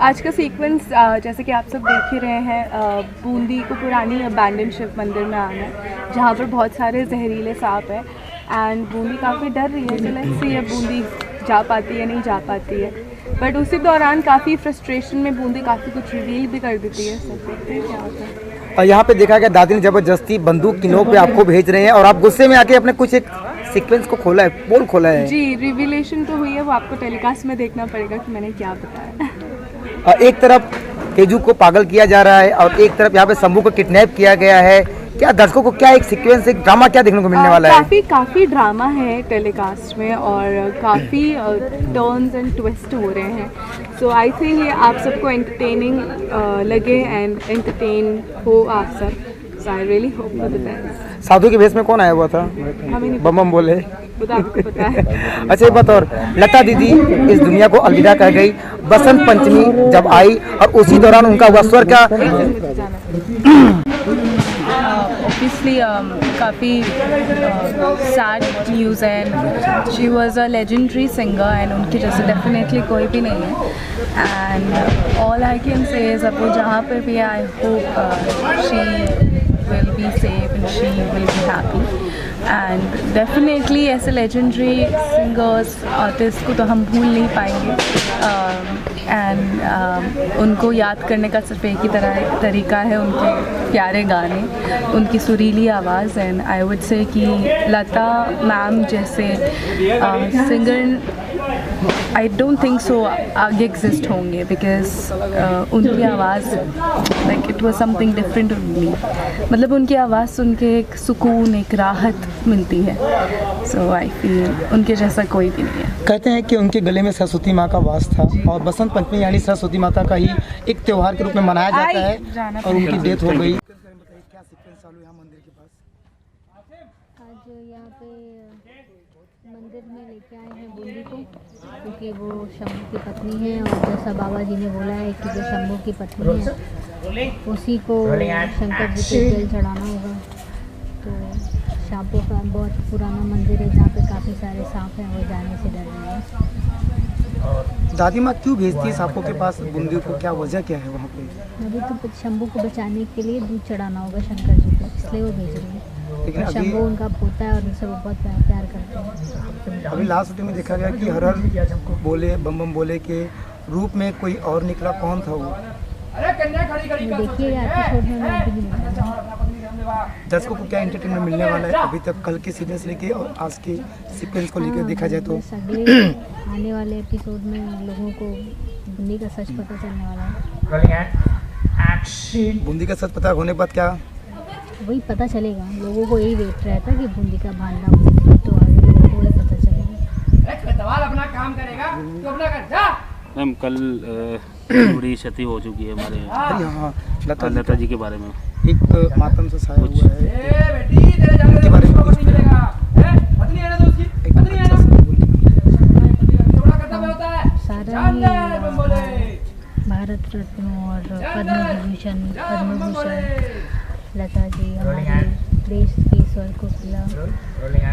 आज का सीक्वेंस जैसे कि आप सब देख ही रहे हैं, बूंदी को पुरानी अबैंडन शिव मंदिर में आना है जहाँ पर बहुत सारे जहरीले सांप हैं एंड बूंदी काफ़ी डर रही है। चलें सी अब बूंदी जा पाती है नहीं जा पाती है, बट उसी दौरान काफ़ी फ्रस्ट्रेशन में बूंदी काफ़ी कुछ रिवील भी कर देती है। सब देखते हैं क्या होता है। और यहाँ पे देखा गया दादी ने ज़बरदस्ती बंदूक की नोक पे आपको भेज रहे हैं और आप गुस्से में आके अपने कुछ एक सीक्वेंस को खोला है, पोल खोला है। जी, रिवीलेशन तो हुई है, वो आपको टेलीकास्ट में देखना पड़ेगा कि मैंने क्या बताया। एक तरफ तेजू को पागल किया जा रहा है और एक तरफ यहाँ पे शंभू को किडनैप किया गया है। क्या दर्शकों को क्या एक सीक्वेंस, एक ड्रामा क्या देखने को मिलने वाला है? काफ़ी ड्रामा है टेलीकास्ट में और काफ़ी टर्न्स एंड ट्विस्ट हो रहे हैं। सो आई थिंक ये आप सबको एंटरटेनिंग लगे एंड एंटरटेन हो आप सब। So I really hope for the best. साधु के भेष में कौन आया हुआ था? बम बम बोले। आपको पता है। अच्छा एक बात और, लता दीदी इस दुनिया को अलविदा कह गई। बसंत पंचमी जब आई और उसी दौरान उनका हुआ स्वर का obviously काफ़ी sad news है। she was a legendary singer and उनकी जैसे definitely कोई भी नहीं है। and all I can say is अब वो जहाँ पर भी I hope she will be safe and she will be happy and definitely ऐसे legendary singers artists को तो हम भूल नहीं पाएंगे। and उनको याद करने का सिर्फ एक ही तरीका है उनके प्यारे गाने, उनकी सुरीली आवाज़। एंड आई वुड से कि लता मैम जैसे singer I don't think so आगे एग्जिस्ट होंगे, बिकॉज उनकी आवाज़ like it was something different only. मतलब उनकी आवाज़ सुन के एक सुकून, एक राहत मिलती है। सो आई फील उनके जैसा कोई भी नहीं है। कहते हैं कि उनके गले में सरस्वती माँ का वास था और बसंत पंचमी यानी सरस्वती माता का ही एक त्यौहार के रूप में मनाया जाता है और उनकी डेथ हो गई। क्या सीक्वेंस चालू है मंदिर के पास? आज यहाँ पे मंदिर में लेके आए हैं बूंदी को, क्योंकि वो शंभू की पत्नी है और जैसा बाबा जी ने बोला है कि जो शंभू की पत्नी है उसी को शंकर जी को जल चढ़ाना होगा। तो सांपों का बहुत पुराना मंदिर है जहाँ पे काफ़ी सारे सांप हैं, वो जाने से डर रहे हैं। दादी माँ क्यों भेजती है सांपों के पास बूंदी को, क्या वजह क्या है वहाँ पे? अभी तो शंभू को बचाने के लिए दूध चढ़ाना होगा शंकर जी को, इसलिए वो भेज रही है। लेकिन और शंभू उनका पोता है और उनसे वो बहुत प्यार करते हैं। अभी लास्ट शूटिंग में देखा गया कि हर हर बोले बम बम बोले के रूप में कोई और निकला, कौन था वो? देखिए एपिसोड में मैं अभी नहीं बताऊंगा। दर्शकों को क्या एंटरटेनमेंट मिलने वाला है अभी तक, कल के सीरियल से लेके और आज के सीक्वेंस को लेकर देखा जाए तो? बस अगले आने वाले एपिसोड में लोगों को बूंदी का सच पता चलने वाला है। बूंदी का सच पता होने के बाद क्या वही पता चलेगा, लोगों को यही वेट रहता है कि बूंदी का भांडा बूंदी, तो आगे लोगों को वही पता चलेगा। अपना काम करेगा तो अपना कर जा। मैम कल बड़ी क्षति हो चुकी है हमारे हाँ लता जी के बारे में एक मातम से छाया हुआ है, बेटी तेरे जाने उनके बारे में कुछ नहीं मिलेगा। पत्नी है ना तो उसकी एक पत्नी है अच्छा ना, सा बोल। थोड़ा कर्तव्य होता है। सारा शानदार बम बोले, भारत रत्न और पद्म विभूषण लता जी हमारे देश के स्वर को खिला,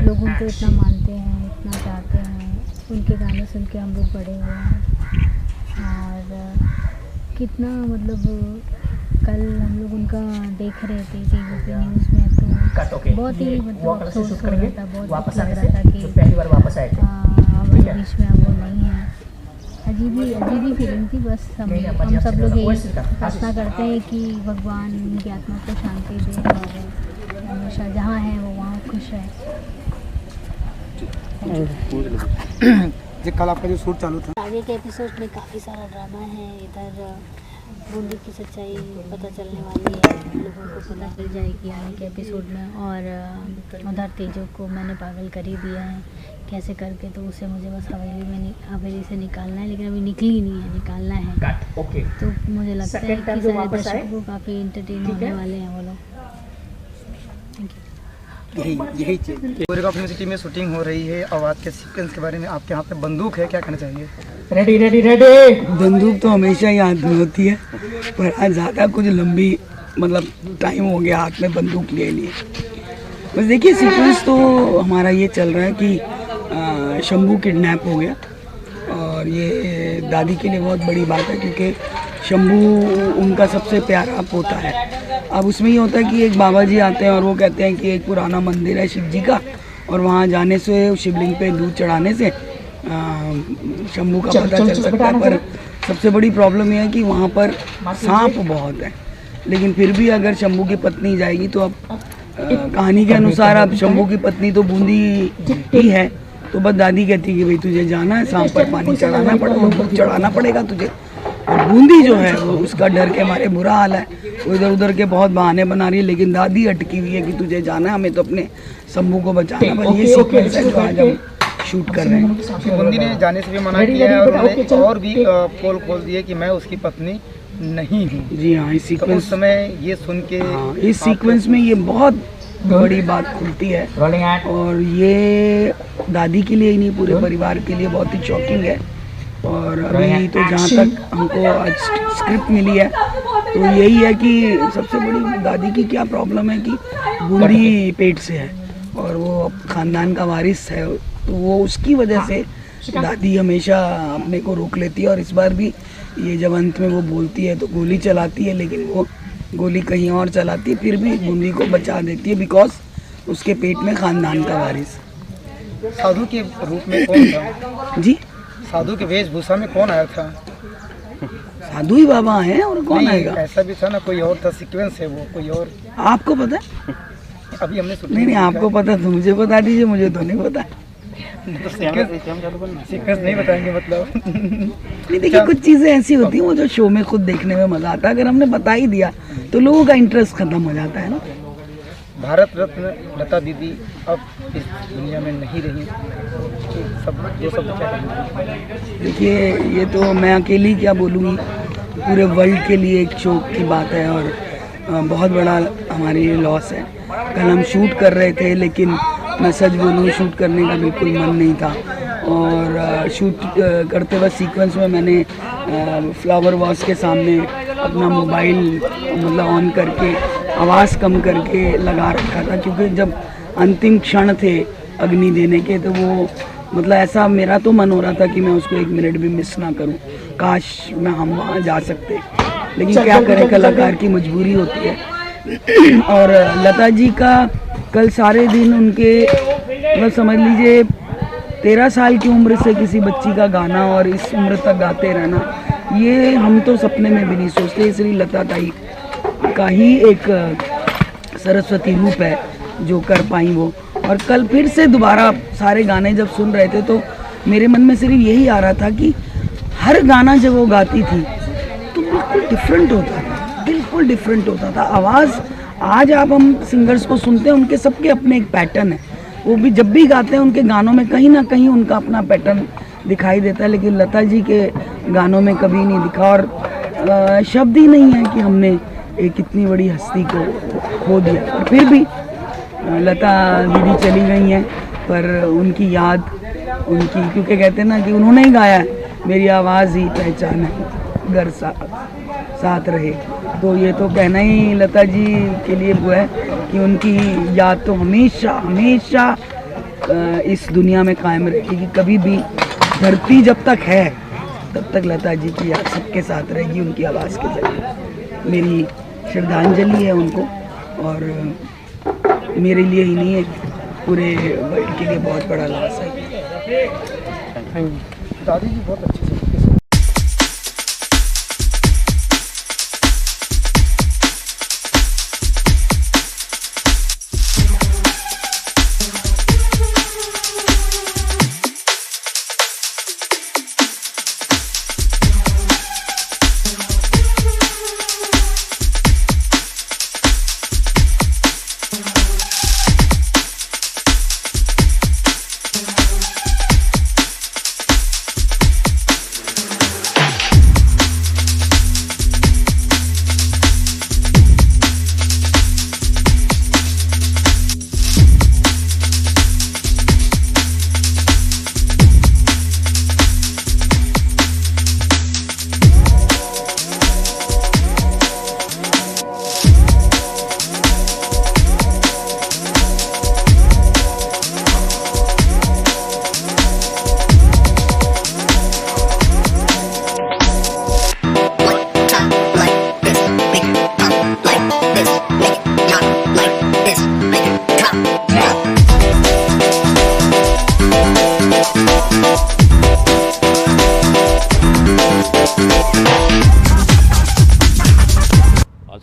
लोग उनको इतना मानते हैं, इतना चाहते हैं, उनके गाने सुन के हम लोग बड़े हुए हैं। और कितना मतलब कल हम लोग उनका देख रहे थे टीवी पे न्यूज़ में, तो बहुत ही मतलब अफसोस हो रहा था, बहुत दुख लग रहा था कि हमारे बीच में अब वो नहीं है। अजीब ही फीलिंग थी। बस हम सब लोग यही प्रार्थना करते हैं कि भगवान उनकी आत्मा को शांति दे और हमेशा जहाँ है वो वहाँ खुश है। जी कल आपका जो शूट चालू था, आगे के एपिसोड में काफ़ी सारा ड्रामा है। इधर बूंदी की सच्चाई पता चलने वाली है, लोगों को पता चल जाएगी आने के एपिसोड में। और उधर तेजो को मैंने पागल कर ही दिया है कैसे करके, तो उसे मुझे बस हवेली से निकालना है, लेकिन अभी निकली नहीं है, निकालना है। तो मुझे लगता है कि सारे दर्शकों को काफ़ी इंटरटेन होने वाले हैं वो लोग। Thank you. यही चीज़ कोरियोग्राफ यूनिवर्सिटी में शूटिंग हो रही है। आवाज़ के सीक्वेंस के बारे में आपके यहाँ पे बंदूक है, क्या कहना चाहिए? रेडी। बंदूक तो हमेशा ही हाथ में होती है, पर आज ज़्यादा कुछ लंबी मतलब टाइम हो गया हाथ में बंदूक लिए लिए। बस देखिए सीक्वेंस तो हमारा ये चल रहा है कि शंभू किडनैप हो गया और ये दादी के लिए बहुत बड़ी बात है, क्योंकि शंभू उनका सबसे प्यारा पोता है। अब उसमें ये होता है कि एक बाबा जी आते हैं और वो कहते हैं कि एक पुराना मंदिर है शिव जी का, और वहाँ जाने से शिवलिंग पे दूध चढ़ाने से शंभू का पता चल सकता है। पर सबसे बड़ी प्रॉब्लम ये है कि वहाँ पर सांप बहुत है, लेकिन फिर भी अगर शंभू की पत्नी जाएगी तो अब कहानी के अनुसार अब शंभू की पत्नी तो बूंदी ही है, तो बस दादी कहती है कि भाई तुझे जाना है, सांप पर पानी चढ़ाना पड़ेगा तुझे। और बूंदी जो है वो उसका डर के हमारे बुरा हाल है, वो इधर उधर के बहुत बहाने बना रही है, लेकिन दादी अटकी हुई है कि तुझे जाना है, हमें तो अपने शंभू को बचाना है। ये सीक्वेंस है जो आज हम शूट कर रहे हैं। बूंदी ने जाने से भी मना किया है और उन्होंने और भी पोल खोल दिए कि मैं उसकी पत्नी नहीं हूँ। जी हाँ, इस तो उस समय ये सुन के इस सीक्वेंस में ये बहुत बड़ी बात खुलती है और ये दादी के लिए ही नहीं पूरे परिवार के लिए बहुत ही शॉकिंग है। और अभी तो जहाँ तक हमको आज स्क्रिप्ट मिली है तो यही है कि सबसे बड़ी दादी की क्या प्रॉब्लम है कि बूंदी पेट से है और वो खानदान का वारिस है, तो वो उसकी वजह से दादी हमेशा अपने को रोक लेती है। और इस बार भी ये जब अंत में वो बोलती है तो गोली चलाती है, लेकिन वो गोली कहीं और चलाती है, फिर भी बूंदी को बचा देती है बिकॉज उसके पेट में खानदान का वारिस। साधु के रूप में कौन था? जी, साधु के वेशभूषा में कौन आया था? साधु ही बाबा हैं और कौन आएगा? ऐसा भी था ना, कोई और था, सीक्वेंस है वो कोई और। आपको पता है? अभी हमने नहीं, आपको पता तो मुझे बता दीजिए, मुझे तो नहीं पता। सीक्वेंस नहीं बताएंगे मतलब। नहीं देखिए, कुछ चीज़ें ऐसी होती हैं वो जो शो में खुद देखने में मज़ा आता है, अगर हमने बता ही दिया तो लोगों का इंटरेस्ट खत्म हो जाता है ना। भारत रत्न लता दीदी अब इस दुनिया में नहीं रही, सब जो सब क्या कहेंगे? देखिए, ये तो मैं अकेली क्या बोलूँगी, पूरे वर्ल्ड के लिए एक शोक की बात है और बहुत बड़ा हमारे लिए लॉस है। कल हम शूट कर रहे थे, लेकिन मैं सच बोलूँ शूट करने का बिल्कुल मन नहीं था, और शूट करते वक्त सीक्वेंस में मैंने फ्लावर वॉश के सामने अपना मोबाइल मतलब ऑन करके आवाज़ कम करके लगा रखा था, क्योंकि जब अंतिम क्षण थे अग्नि देने के तो वो मतलब ऐसा मेरा तो मन हो रहा था कि मैं उसको 1 मिनट भी मिस ना करूं। काश मैं हम वहाँ जा सकते, लेकिन क्या करें, कलाकार की मजबूरी होती है। और लता जी का कल सारे दिन उनके मतलब समझ लीजिए 13 साल की उम्र से किसी बच्ची का गाना और इस उम्र तक गाते रहना, ये हम तो सपने में भी नहीं सोचते। इसलिए लता ताई का ही एक सरस्वती रूप है जो कर पाई वो। और कल फिर से दोबारा सारे गाने जब सुन रहे थे तो मेरे मन में सिर्फ यही आ रहा था कि हर गाना जब वो गाती थी तो बिल्कुल डिफरेंट होता था, बिल्कुल डिफरेंट होता था आवाज़। आज आप हम सिंगर्स को सुनते हैं, उनके सबके अपने एक पैटर्न है, वो भी जब भी गाते हैं उनके गानों में कहीं ना कहीं उनका अपना पैटर्न दिखाई देता है, लेकिन लता जी के गानों में कभी नहीं दिखा। और शब्द ही नहीं है कि हमने एक इतनी बड़ी हस्ती को खो दिया। और फिर भी लता दीदी चली गई हैं, पर उनकी याद उनकी, क्योंकि कहते हैं ना कि उन्होंने ही गाया है, मेरी आवाज़ ही पहचान है घर साथ रहे। तो ये तो कहना ही लता जी के लिए वो है कि उनकी याद तो हमेशा हमेशा इस दुनिया में कायम रहेगी। कभी भी धरती जब तक है तब तक लता जी की याद सबके साथ रहेगी, उनकी आवाज़ के जरिए। मेरी श्रद्धांजलि है उनको, और मेरे लिए ही नहीं है, पूरे वर्ल्ड के लिए बहुत बड़ा लॉस है। दादी जी बहुत अच्छी से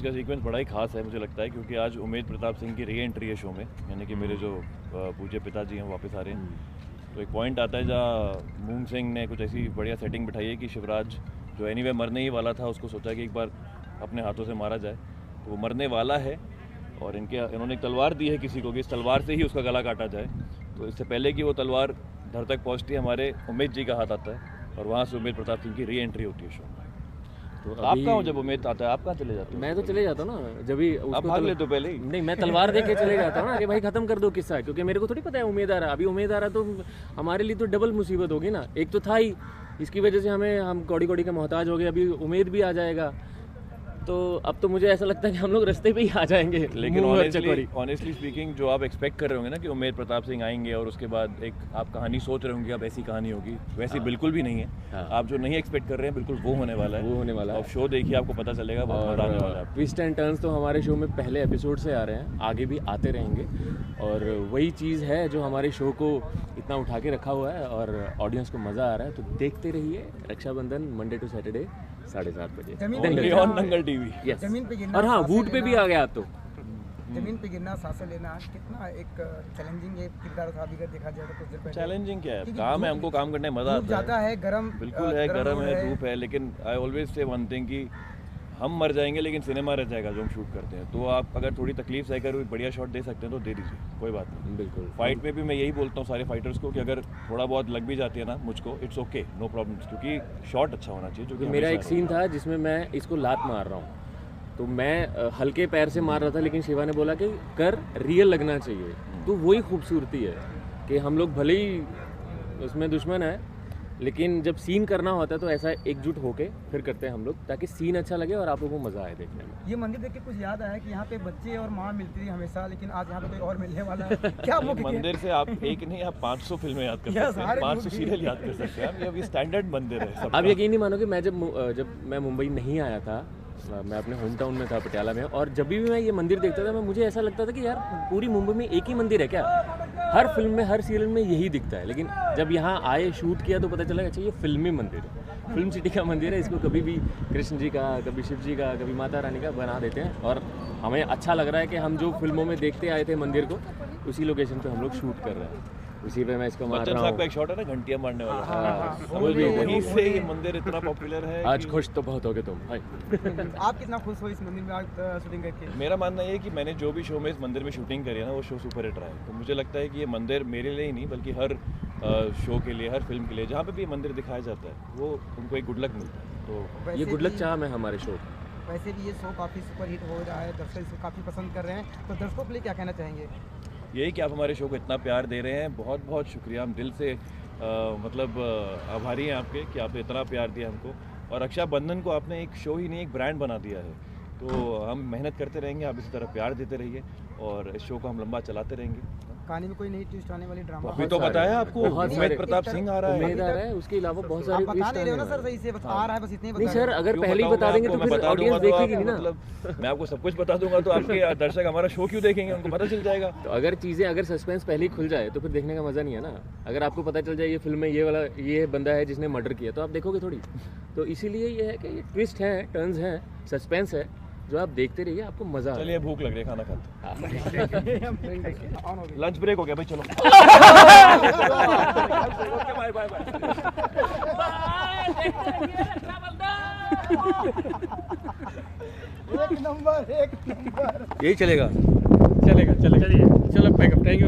का सीक्वेंस बड़ा ही खास है मुझे लगता है, क्योंकि आज उमेद प्रताप सिंह की री एंट्री है शो में, यानी कि मेरे जो पूज्य पिताजी हैं वापस आ रहे हैं। तो एक पॉइंट आता है जहाँ मूंग सिंह ने कुछ ऐसी बढ़िया सेटिंग बिठाई है कि शिवराज जो एनीवे मरने ही वाला था उसको सोचा कि एक बार अपने हाथों से मारा जाए, तो वो मरने वाला है और इन्होंने एक तलवार दी है किसी को कि इस तलवार से ही उसका गला काटा जाए। तो इससे पहले कि वो तलवार धर तक पहुँचती है हमारे उमेद जी का हाथ आता है और वहाँ से उमेद प्रताप सिंह की री एंट्री होती है शो में। तो आप कहाँ हो जब उमेद आता है, आप कहाँ चले जाते हो? मैं तो चले जाता हूँ ना, जब भी आप भाग लेते हो पहले ही। नहीं, मैं तलवार देख के चले जाता हूँ ना कि भाई खत्म कर दो किस्सा, क्योंकि मेरे को थोड़ी पता है उमेद आ रहा। अभी उमेद आ रहा तो हमारे लिए तो डबल मुसीबत होगी ना, एक तो था ही, इसकी वजह से हम कौड़ी कौड़ी का मोहताज हो गए, अभी उमेद भी आ जाएगा। तो अब तो मुझे ऐसा लगता है कि हम लोग रास्ते पे ही आ जाएंगे। लेकिन ऑनेस्टली स्पीकिंग जो आप एक्सपेक्ट कर रहे होंगे ना कि उमेद प्रताप सिंह आएंगे और उसके बाद एक आप कहानी सोच रहे होंगे अब ऐसी कहानी होगी, वैसी बिल्कुल भी नहीं है। आप जो नहीं एक्सपेक्ट कर रहे हैं बिल्कुल वो होने वाला है। अब शो देखिए आपको पता चलेगा बहुत मजा आने वाला है। ट्विस्ट एंड टर्न्स तो हमारे शो में पहले एपिसोड से आ रहे हैं, आगे भी आते रहेंगे, और वही चीज़ है जो हमारे शो को इतना उठा के रखा हुआ है और ऑडियंस को मज़ा आ रहा है। तो देखते रहिए रक्षाबंधन मंडे टू सैटरडे 7:30 बजे दंगल टीवी। और हाँ, वूट पे भी आ गया अब तो। जमीन पे गिरना, सांसें लेना कितना एक चैलेंजिंग ये किरदार था अभी अगर देखा जाए तो कुछ देर पहले। चैलेंजिंग क्या है, काम है, हमको काम करने में मजा आता जाता है, गरम बिल्कुल है, गरम है, धूप है, लेकिन I always say one thing कि हम मर जाएंगे लेकिन सिनेमा रह जाएगा जो हम शूट करते हैं। तो आप अगर थोड़ी तकलीफ सह कर बढ़िया शॉट दे सकते हैं तो दे दीजिए, कोई बात नहीं। बिल्कुल। फाइट में भी मैं यही बोलता हूँ सारे फाइटर्स को कि अगर थोड़ा बहुत लग भी जाती है ना मुझको, इट्स ओके, नो प्रॉब्लम, क्योंकि शॉट अच्छा होना चाहिए। जो मेरा एक सीन था जिसमें मैं इसको लात मार रहा हूँ, तो मैं हल्के पैर से मार रहा था, लेकिन शिवा ने बोला कि कर, रियल लगना चाहिए। तो वही खूबसूरती है कि हम लोग भले ही उसमें दुश्मन है, लेकिन जब सीन करना होता है तो ऐसा एकजुट होके फिर करते हैं हम लोग, ताकि सीन अच्छा लगे और आप लोगों को मज़ा आए देखने में। ये मंदिर देख के कुछ याद आया कि यहाँ पे बच्चे और माँ मिलती थी हमेशा, लेकिन आज यहाँ पे कोई और मिलने वाला है। क्या मंदिर से आप एक नहीं, आप 500 फिल्में याद कर सकते हैं, 500 सीरियल याद कर सकते हैं। ये स्टैंडर्ड मंदिर है। आप यकीन नहीं मानोगे, मैं जब मैं मुंबई नहीं आया था, मैं अपने होम टाउन में था पटियाला में, और जब भी मैं ये मंदिर देखता था मुझे ऐसा लगता था कि यार पूरी मुंबई में एक ही मंदिर है क्या? हर फिल्म में, हर सीरियल में यही दिखता है। लेकिन जब यहाँ आए, शूट किया, तो पता चला अच्छा ये फिल्मी मंदिर है, फिल्म सिटी का मंदिर है। इसको कभी भी कृष्ण जी का, कभी शिव जी का, कभी माता रानी का बना देते हैं, और हमें अच्छा लग रहा है कि हम जो फिल्मों में देखते आए थे मंदिर को, उसी लोकेशन पे हम लोग शूट कर रहे हैं। उसी पे मैं इसको मार रहा हूँ। एक शॉट है ना घंटियां मारने वाला, वहीं से ये मंदिर इतना पॉपुलर है। आज खुश तो बहुत होगे तुम। आप कितना खुश हो इस मंदिर में आज शूटिंग करके? मेरा मानना ये है कि मैंने जो भी शो में इस मंदिर में शूटिंग करी है ना, वो शो सुपर हिट रहा है। तो मुझे लगता है कि ये मंदिर मेरे लिए ही नहीं, बल्कि हर शो के लिए, हर फिल्म के लिए, जहाँ पे भी ये मंदिर दिखाया जाता है, वो उनको एक गुड लक मिलता है। तो ये गुड लक चार्म है हमारे शो। वैसे भी ये शो काफ़ी सुपर हिट हो रहा है, दर्शक इसको काफ़ी पसंद कर रहे हैं, तो दर्शकों के लिए क्या कहना चाहेंगे? यही कि आप हमारे शो को इतना प्यार दे रहे हैं, बहुत बहुत शुक्रिया। हम दिल से मतलब आभारी हैं आपके कि आपने इतना प्यार दिया हमको। और रक्षाबंधन को आपने एक शो ही नहीं, एक ब्रांड बना दिया है। तो हम मेहनत करते रहेंगे, आप इसी तरह प्यार देते रहिए, और इस शो को हम लंबा चलाते रहेंगे। कहानी में कोई नई ट्विस्ट आने वाली ड्रामा? अभी तो बताया आपको, उमेद प्रताप सिंह आ रहा है। उमेद आ रहा है, उसके अलावा बहुत सारे बता नहीं रहे हो ना सर, सही से बस आ रहा है, बस इतने नहीं सर, अगर पहले ही बता देंगे तो फिर ऑडियंस देखेगी नहीं ना। मतलब मैं आपको सब कुछ बता दूंगा तो आपके दर्शक हमारा शो क्यों देखेंगे, उनको पता चल जाएगा। तो अगर सस्पेंस पहले ही खुल जाए तो फिर देखने का मजा नहीं है ना। अगर आपको पता चल जाए ये फिल्म में ये बंदा है जिसने मर्डर किया, तो आप देखोगे थोड़ी। तो इसीलिए ये है कि ये ट्विस्ट है, टर्न्स हैं, सस्पेंस है, जो आप देखते रहिए, आपको मजा। चलिए भूख लग रही है, खाना खाते। लंच ब्रेक हो गया भाई, चलो। Bye bye bye. एक नंबर। यही चलेगा। चलो पैकअप। Thank you.